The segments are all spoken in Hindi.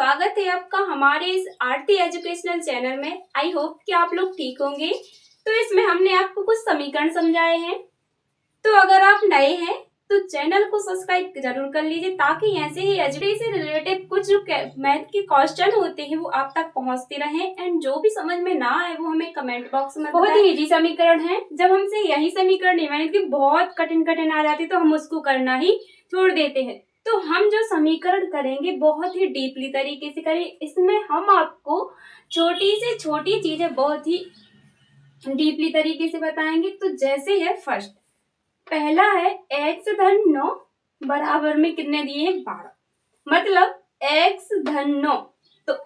स्वागत है आपका हमारे इस आरती एजुकेशनल चैनल में। आई होप कि आप लोग ठीक होंगे। तो इसमें हमने आपको कुछ समीकरण समझाए हैं। तो अगर आप नए हैं तो चैनल को सब्सक्राइब जरूर कर लीजिए, ताकि ऐसे ही एजुकेशन से रिलेटेड कुछ जो मैथ के क्वेश्चन होते हैं वो आप तक पहुंचते रहें। एंड जो भी समझ में ना आए वो हमें कमेंट बॉक्स में बहुत ही इजी समीकरण है। जब हमसे यही समीकरण नहीं बने कि बहुत कठिन आ जाती तो हम उसको करना ही छोड़ देते हैं। तो हम जो समीकरण करेंगे बहुत ही डीपली तरीके से करें। इसमें हम आपको छोटी से छोटी चीजें बहुत ही डीपली तरीके से बताएंगे। तो जैसे है फर्स्ट, पहला है x धन 9 बराबर में कितने दिए हैं 12, मतलब x धन 9। तो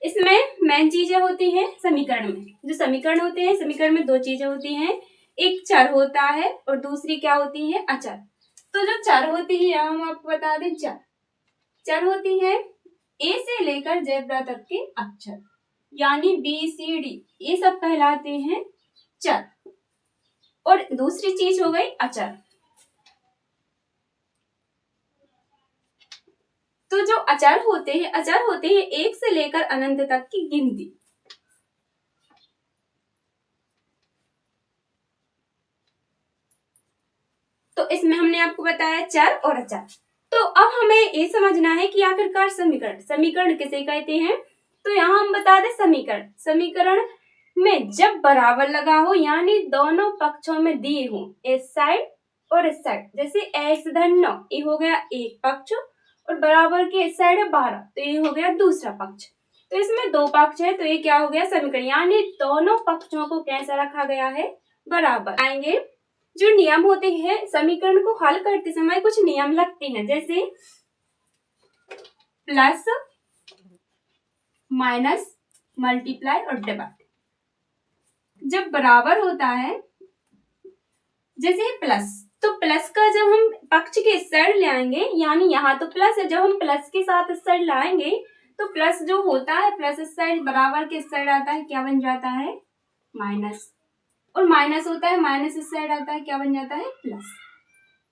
इसमें मेन चीजें होती हैं समीकरण में, जो समीकरण होते हैं समीकरण में दो चीजें होती हैं, एक चर होता है और दूसरी क्या होती है अचर। तो जो चर होती है हम आपको बता दें, चर होती है ए से लेकर जेब्रा तक के अक्षर, यानी बी सी डी, ये सब कहलाते हैं चर। और दूसरी चीज हो गई अचर। तो जो अचर होते हैं एक से लेकर अनंत तक की गिनती। तो इसमें हमने आपको बताया चर और अचर। तो अब हमें ये समझना है कि आखिरकार समीकरण किसे कहते हैं। तो यहाँ हम बता दें समीकरण में जब बराबर लगा हो, यानी दोनों पक्षों में दिए हो इस साइड और इस साइड, जैसे x धन 9 ये हो गया एक पक्ष और बराबर के इस साइड है 12, तो ये हो गया दूसरा पक्ष। तो इसमें दो पक्ष है तो ये क्या हो गया समीकरण, यानी दोनों पक्षों को कैसा रखा गया है बराबर। आएंगे जो नियम होते हैं समीकरण को हल करते समय कुछ नियम लगते हैं, जैसे प्लस माइनस मल्टीप्लाई और डिवाइड। जब बराबर होता है जैसे प्लस, तो प्लस का जब हम पक्ष के इस साइड ले आएंगे, यानी यहाँ तो प्लस है, जब हम प्लस के साथ इस साइड लाएंगे तो प्लस जो होता है प्लस इस साइड बराबर के इस साइड आता है क्या बन जाता है माइनस, और माइनस होता है माइनस इस साइड आता है क्या बन जाता है प्लस।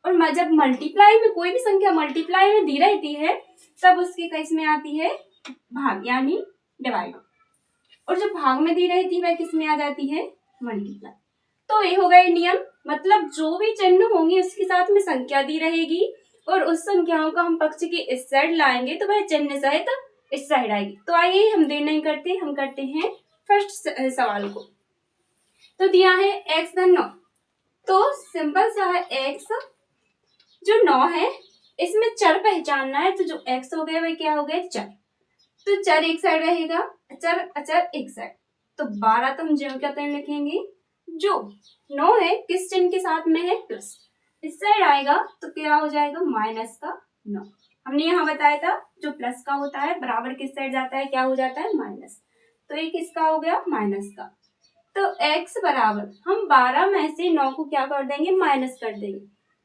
और जब मल्टीप्लाई में कोई भी संख्या मल्टीप्लाई में दी रहती है तब उसके किस में आती है भाग, यानी डिवाइड। और जो भाग में दी रहती है वह किस में आ जाती है मल्टीप्लाई। तो ये हो गए नियम, मतलब जो भी चिन्ह होंगे उसके साथ में संख्या दी रहेगी और उस संख्याओं का हम पक्ष के इस साइड लाएंगे तो वह चिन्ह सहित इस साइड आएगी। तो आइए हम देर नहीं करते, हम करते हैं फर्स्ट सवाल को। तो दिया है x धन 9, तो सिंपल सा है x जो 9 है इसमें चर पहचानना है। तो जो x हो गया वह क्या हो गया चर, तो चर एक साइड रहेगा अचर एक साइड। तो 12 तो हम जो क्या लिखेंगे, जो 9 है किस चिन्ह के साथ में है प्लस, इस साइड आएगा तो क्या हो जाएगा माइनस का 9। हमने यहाँ बताया था जो प्लस का होता है बराबर किस साइड जाता है क्या हो जाता है माइनस, तो ये किसका हो गया माइनस का। तो x बराबर हम 12 में से 9 को क्या कर देंगे माइनस कर देंगे,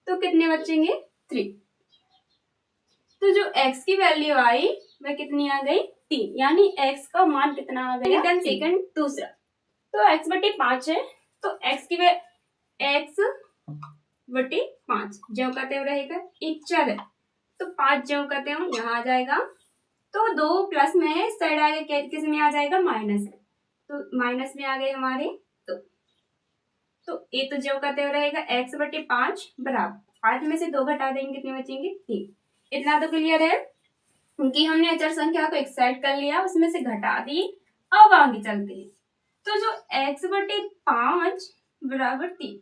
तो कितने बचेंगे 3। तो जो x की वैल्यू आई वह कितनी आ गई 3, यानी x का मान कितना आ गया। देन सेकंड दूसरा, तो x बटे 5 है, तो x की x बटे 5 जो कहते हैं रहेगा एक चर है, तो 5 जो कहते हैं यहाँ आ जाएगा। तो 2 प्लस में है इस साइड आगे किस में आ जाएगा माइनस है, तो माइनस में आ गए हमारे। तो ये तो जो कहते हुए रहेगा x बटे 5 बराबर 5 में से 2 घटा देंगे कितने बचेंगे 3। इतना तो क्लियर है क्योंकि हमने अचर संख्या को एक साइड कर लिया, उसमें से घटा दी। अब आगे चलते हैं, तो जो x बटे 5 बराबर 3,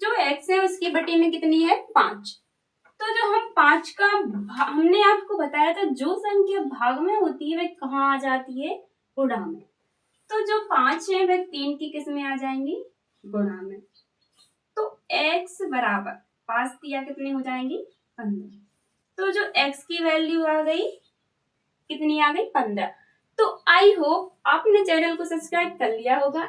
जो x है उसकी बटे में कितनी है 5। तो जो हम 5 का हमने आपको बताया था जो संख्या भाग में होती है वह कहाँ आ जाती है गुणा में। तो जो 5 है वह 3 की किस में आ जाएंगी गुणा में। तो x बराबर 5 दिया कितने हो जाएंगी 15। तो जो x की वैल्यू आ गई कितनी आ गई 15। तो आई होप आपने चैनल को सब्सक्राइब कर लिया होगा।